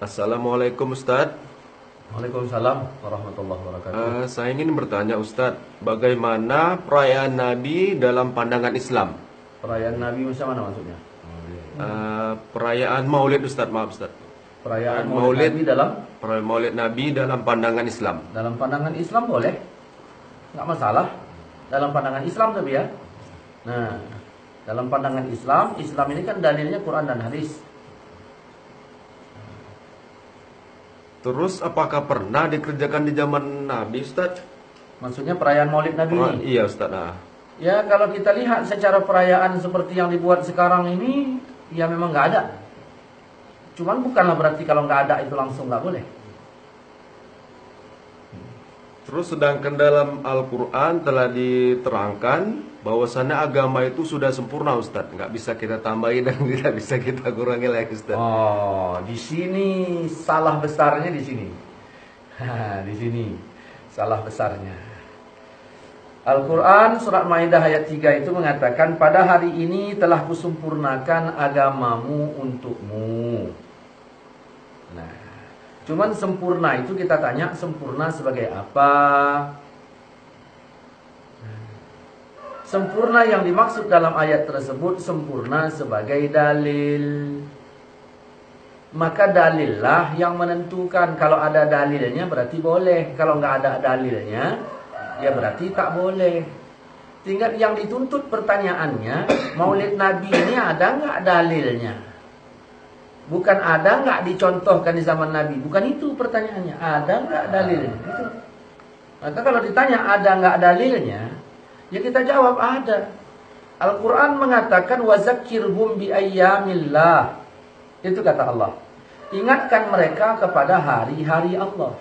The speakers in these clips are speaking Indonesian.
Assalamualaikum Ustadz. Waalaikumsalam warahmatullahi wabarakatuh. Saya ingin bertanya Ustadz, bagaimana perayaan Nabi dalam pandangan Islam? Perayaan Nabi macam mana maksudnya? Perayaan Maulid Ustadz, maaf Ustadz. Perayaan Maulid Nabi Perayaan Maulid Nabi dalam pandangan Islam. dalam pandangan Islam boleh, nggak masalah. Dalam pandangan Islam tapi ya. Nah, dalam pandangan Islam, Islam ini kan dalilnya Quran dan hadis. Terus apakah pernah dikerjakan di zaman Nabi Ustadz? Maksudnya perayaan Maulid Nabi ini. Iya Ustadz. Ya kalau kita lihat secara perayaan seperti yang dibuat sekarang ini, ya memang nggak ada. Cuman bukanlah berarti kalau nggak ada itu langsung nggak boleh. Terus sedangkan dalam Al-Quran telah diterangkan bahwasannya agama itu sudah sempurna Ustadz, nggak bisa kita tambahin dan tidak bisa kita kurangi lagi Ustadz. Oh, di sini salah besarnya di sini. Di sini salah besarnya. Al-Quran surat Maidah ayat 3 itu mengatakan, pada hari ini telah kusempurnakan agamamu untukmu. Nah, cuman sempurna itu kita tanya sempurna sebagai apa? Sempurna yang dimaksud dalam ayat tersebut sempurna sebagai dalil. Maka dalillah yang menentukan. Kalau ada dalilnya berarti boleh. Kalau nggak ada dalilnya, ya berarti tak boleh. Tinggal yang dituntut pertanyaannya, Maulid Nabi ini ada nggak dalilnya? Bukan ada nggak dicontohkan di zaman Nabi. Bukan itu pertanyaannya. Ada nggak dalilnya? Itu. Maka kalau ditanya ada nggak dalilnya, ya kita jawab ada. Al-Quran mengatakan wazakirhum bi ayyamillah. Itu kata Allah. Ingatkan mereka kepada hari-hari Allah.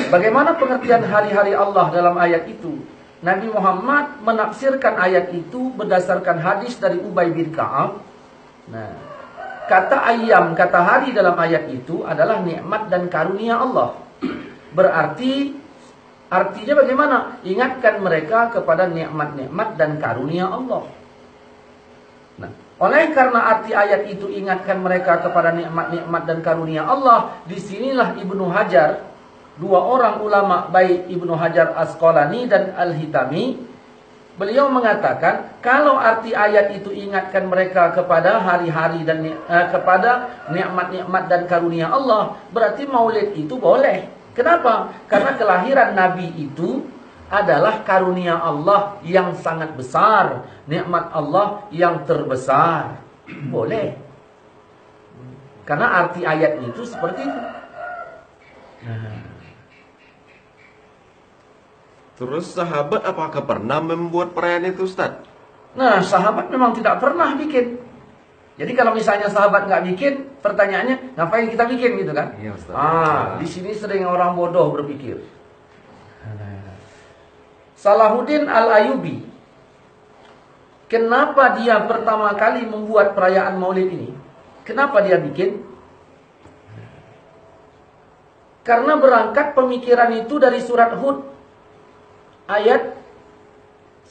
Bagaimana pengertian hari-hari Allah dalam ayat itu? Nabi Muhammad menafsirkan ayat itu berdasarkan hadis dari Ubay bin Ka'ab. Nah, kata ayyam, kata hari dalam ayat itu adalah nikmat dan karunia Allah. Berarti artinya bagaimana? Ingatkan mereka kepada nikmat-nikmat dan karunia Allah. Nah, oleh karena arti ayat itu ingatkan mereka kepada nikmat-nikmat dan karunia Allah, disinilah Ibnu Hajar, dua orang ulama baik Ibnu Hajar Asqalani dan Al-Hitami, beliau mengatakan kalau arti ayat itu ingatkan mereka kepada hari-hari dan kepada nikmat-nikmat dan karunia Allah, berarti Maulid itu boleh. Kenapa? Karena kelahiran Nabi itu adalah karunia Allah yang sangat besar, nikmat Allah yang terbesar. Boleh. Karena arti ayat itu seperti itu. Terus sahabat apakah pernah membuat perayaan itu Ustadz? Nah, sahabat memang tidak pernah bikin. Jadi kalau misalnya sahabat nggak bikin, pertanyaannya ngapain kita bikin gitu kan? Iya, Ustaz. Di sini sering orang bodoh berpikir. Salahuddin Al-Ayyubi, kenapa dia pertama kali membuat perayaan Maulid ini? Kenapa dia bikin? Karena berangkat pemikiran itu dari surat Hud ayat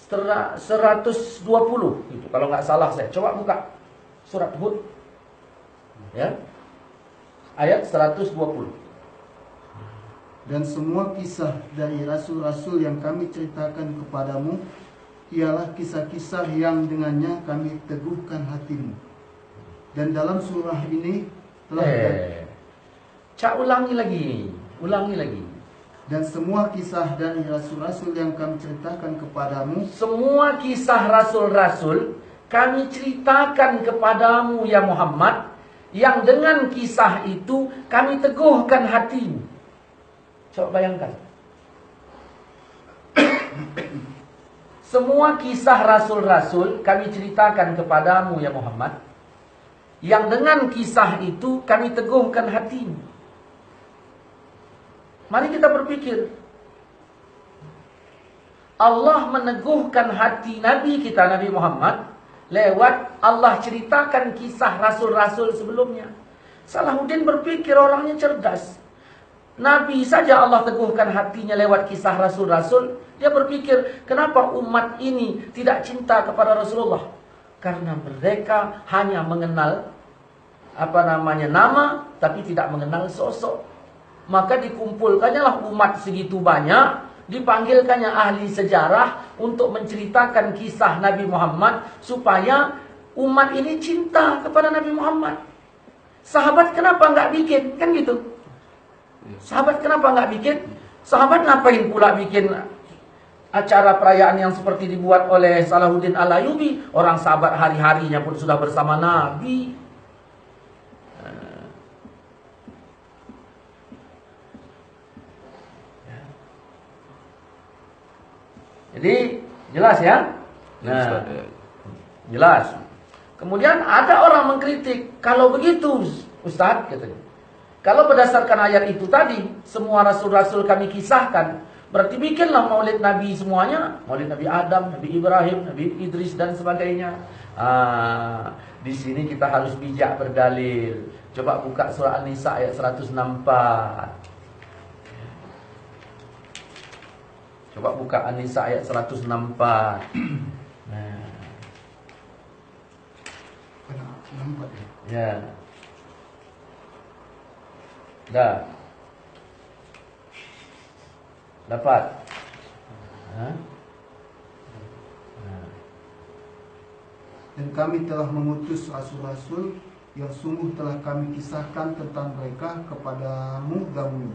120 itu kalau nggak salah saya. Coba buka surat Hud ya. Ayat 120. Dan semua kisah dari rasul-rasul yang kami ceritakan kepadamu ialah kisah-kisah yang dengannya kami teguhkan hatimu. Dan dalam surah ini telah ulangi lagi. Dan semua kisah dari rasul-rasul yang kami ceritakan kepadamu, semua kisah rasul-rasul kami ceritakan kepadamu ya Muhammad, yang dengan kisah itu kami teguhkan hatimu. Coba bayangkan. Semua kisah rasul-rasul kami ceritakan kepadamu ya Muhammad, yang dengan kisah itu kami teguhkan hatimu. Mari kita berpikir. Allah meneguhkan hati Nabi kita, Nabi Muhammad, lewat Allah ceritakan kisah rasul-rasul sebelumnya. Salahuddin berpikir orangnya cerdas. Nabi saja Allah teguhkan hatinya lewat kisah rasul-rasul. Dia berpikir, kenapa umat ini tidak cinta kepada Rasulullah? Karena mereka hanya mengenal nama, tapi tidak mengenal sosok. Maka dikumpulkannya lah umat segitu banyak, dipanggilkannya ahli sejarah untuk menceritakan kisah Nabi Muhammad supaya umat ini cinta kepada Nabi Muhammad. Sahabat kenapa nggak bikin? Kan gitu. Sahabat kenapa nggak bikin? Sahabat ngapain pula bikin acara perayaan yang seperti dibuat oleh Salahuddin Al-Ayyubi? Orang sahabat hari-harinya pun sudah bersama Nabi. Jadi jelas ya? Nah, jelas. Kemudian ada orang mengkritik, kalau begitu Ustaz katanya, kalau berdasarkan ayat itu tadi, semua rasul-rasul kami kisahkan, berarti bikinlah maulid Nabi semuanya, maulid Nabi Adam, Nabi Ibrahim, Nabi Idris dan sebagainya. Di sini kita harus bijak berdalil. Coba buka surah An-Nisa ayat 164. Coba buka An-Nisa ayat 164. Nah. Ya. Dah. Dapat. Dan kami telah mengutus rasul-rasul yang sungguh telah kami kisahkan tentang mereka kepadamu dahulu.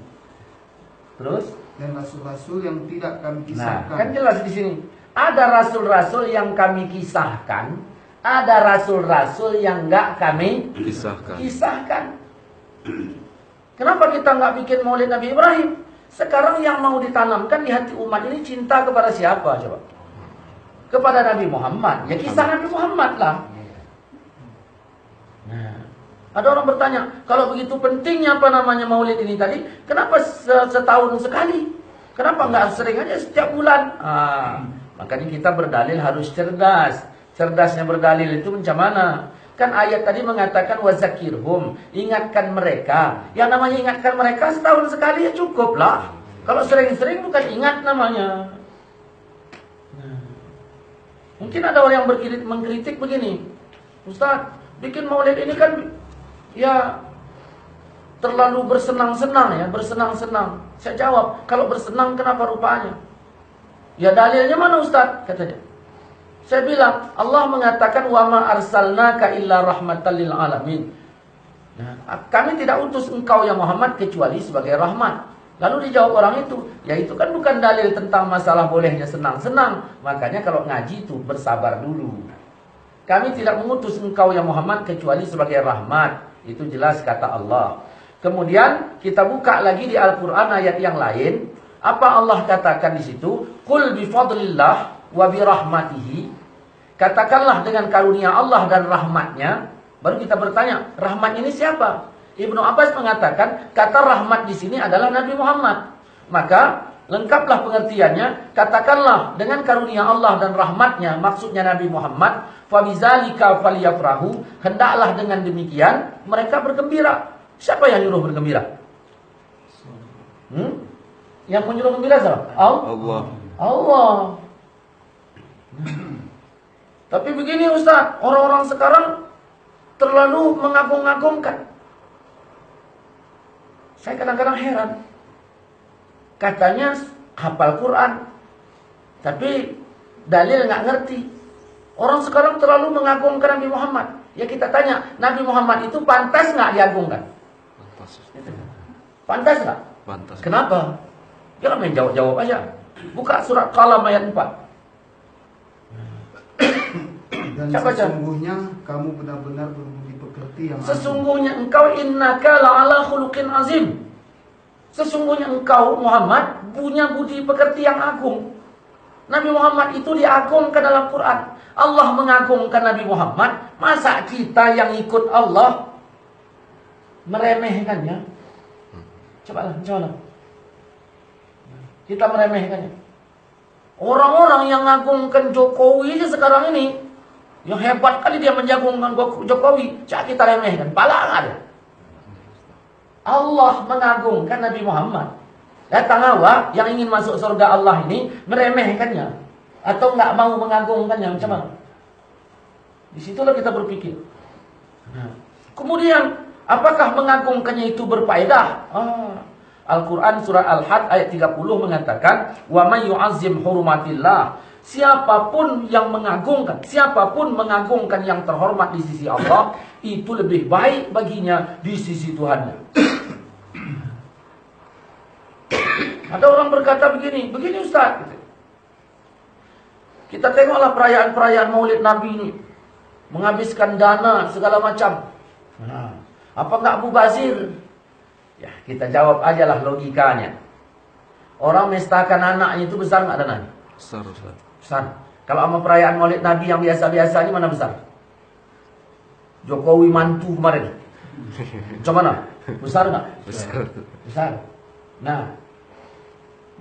Terus? Dan rasul-rasul yang tidak kami Nah, kisahkan. kan jelas di sini. Ada rasul-rasul yang kami kisahkan, ada rasul-rasul yang enggak kami kisahkan. Kenapa kita enggak bikin maulid Nabi Ibrahim? Sekarang yang mau ditanamkan di hati umat ini cinta kepada siapa coba? Kepada Nabi Muhammad. Ya kisah Nabi Muhammad lah. Nah, ada orang bertanya, kalau begitu pentingnya maulid ini tadi, kenapa setahun sekali? Kenapa enggak sering aja setiap bulan? Makanya kita berdalil harus cerdas. Cerdasnya berdalil itu macam mana? Kan ayat tadi mengatakan wazakirhum, ingatkan mereka. Yang namanya ingatkan mereka setahun sekali ya cukup lah. Kalau sering-sering bukan ingat namanya. Mungkin ada orang yang mengkritik begini, Ustaz, bikin maulid ini kan ya terlalu bersenang-senang ya, bersenang-senang. Saya jawab, kalau bersenang kenapa rupanya? Ya dalilnya mana Ustaz? Katanya. Saya bilang, Allah mengatakan wa ma arsalnaka illa rahmatan lil alamin. Nah, kami tidak utus engkau ya Muhammad kecuali sebagai rahmat. Lalu dijawab orang itu, ya itu kan bukan dalil tentang masalah bolehnya senang-senang. Makanya kalau ngaji itu bersabar dulu. Kami tidak mengutus engkau ya Muhammad kecuali sebagai rahmat. Itu jelas kata Allah. Kemudian kita buka lagi di Al-Quran ayat yang lain. Apa Allah katakan di situ? Qul bi fadlillah wa bi rahmatihi. Katakanlah dengan karunia Allah dan rahmatnya. Baru kita bertanya, rahmat ini siapa? Ibnu Abbas mengatakan kata rahmat di sini adalah Nabi Muhammad. Maka lengkaplah pengertiannya. Katakanlah dengan karunia Allah dan rahmatnya, maksudnya Nabi Muhammad. Fabizalika falyafrahu, hendaklah dengan demikian mereka bergembira. Siapa yang nyuruh bergembira? Yang menyuruh gembira siapa? Allah. Allah. Tapi begini Ustaz, orang-orang sekarang terlalu mengagung-agungkan. Saya kadang-kadang heran. Katanya hafal Quran, tapi dalil nggak ngerti. Orang sekarang terlalu mengagungkan Nabi Muhammad. Ya kita tanya, Nabi Muhammad itu pantas nggak diagungkan? Pantas. Pantas nggak? Pantas. Kenapa? Jangan main jawab-jawab aja. Buka surat Qalam ayat 4. Dan sesungguhnya kamu benar-benar berbudi pekerti yang sesungguhnya engkau innaka la'ala khuluqin azim. Sesungguhnya engkau Muhammad punya budi pekerti yang agung. Nabi Muhammad itu diagungkan dalam Quran. Allah mengagungkan Nabi Muhammad. Masa kita yang ikut Allah meremehkannya? Cobalah. Kita meremehkannya. Orang-orang yang mengagungkan Jokowi aja sekarang ini, yang hebat kali dia menjagungkan Jokowi, cak kita remehkan, pala ada. Allah mengagungkan Nabi Muhammad. Datang awak yang ingin masuk surga Allah ini meremehkannya atau nggak mau mengagungkannya, macam mana? Di situlah kita berpikir. Nah, Kemudian, apakah mengagungkannya itu berfaedah? Al-Quran surah Al-Had ayat 30 mengatakan, wa may yu'azzim hurumatillah. Siapapun yang mengagungkan yang terhormat di sisi Allah, itu lebih baik baginya di sisi Tuhannya. Ada orang berkata begini Ustaz. Kita tengoklah perayaan-perayaan Maulid Nabi ini, menghabiskan dana segala macam. Apa enggak mubazir? Ya, kita jawab ajalah logikanya. Orang mestakan anaknya itu besar enggak dananya? Besar, Ustaz. Besar. Kalau sama perayaan Maulid Nabi yang biasa-biasa ini mana besar? Jokowi mantu kemarin. Macam mana? Besar enggak? Besar. Besar. Nah,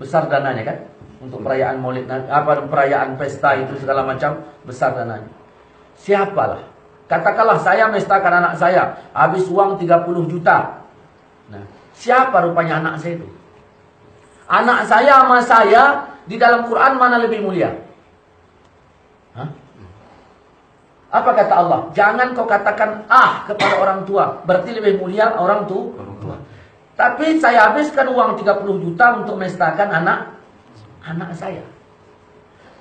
besar dananya kan? Untuk perayaan Maulid Nabi, perayaan pesta itu segala macam, besar dananya. Siapalah? Katakanlah saya mestakan anak saya, habis uang 30 juta. Nah, siapa rupanya anak saya itu? Anak saya sama saya di dalam Quran mana lebih mulia? Apa kata Allah? Jangan kau katakan kepada orang tua, berarti lebih mulia orang tua. Tapi saya habiskan uang 30 juta untuk mestakan anak saya.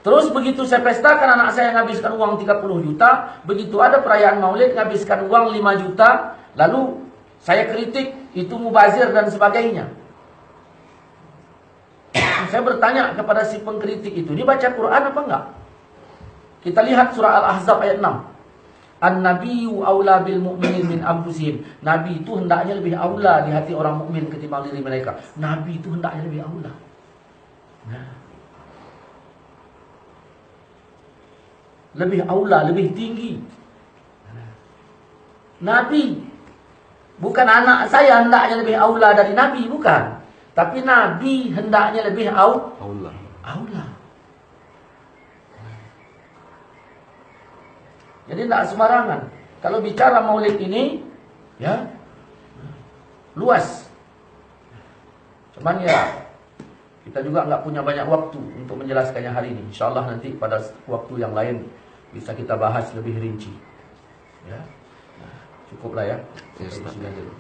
Terus begitu saya pestakan anak saya menghabiskan uang 30 juta, begitu ada perayaan Maulid menghabiskan uang 5 juta, lalu saya kritik itu mubazir dan sebagainya. Saya bertanya kepada si pengkritik itu, dia baca Quran apa enggak? Kita lihat surah Al-Ahzab ayat 6. An-nabiyyu aula bil mu'minin min anfusihim. Nabi itu hendaknya lebih aula di hati orang mukmin ketimbang diri mereka. Nabi itu hendaknya lebih aula. Nah. Lebih aula, lebih tinggi. Nabi, bukan anak saya hendaknya lebih aula dari Nabi, bukan. Tapi Nabi hendaknya lebih aula. Jadi tidak sembarangan. Kalau bicara Maulid ini, ya luas. Cuman ya kita juga nggak punya banyak waktu untuk menjelaskannya hari ini. InsyaAllah nanti pada waktu yang lain bisa kita bahas lebih rinci. Ya, cukuplah ya. Yes, Sampai di sini dulu.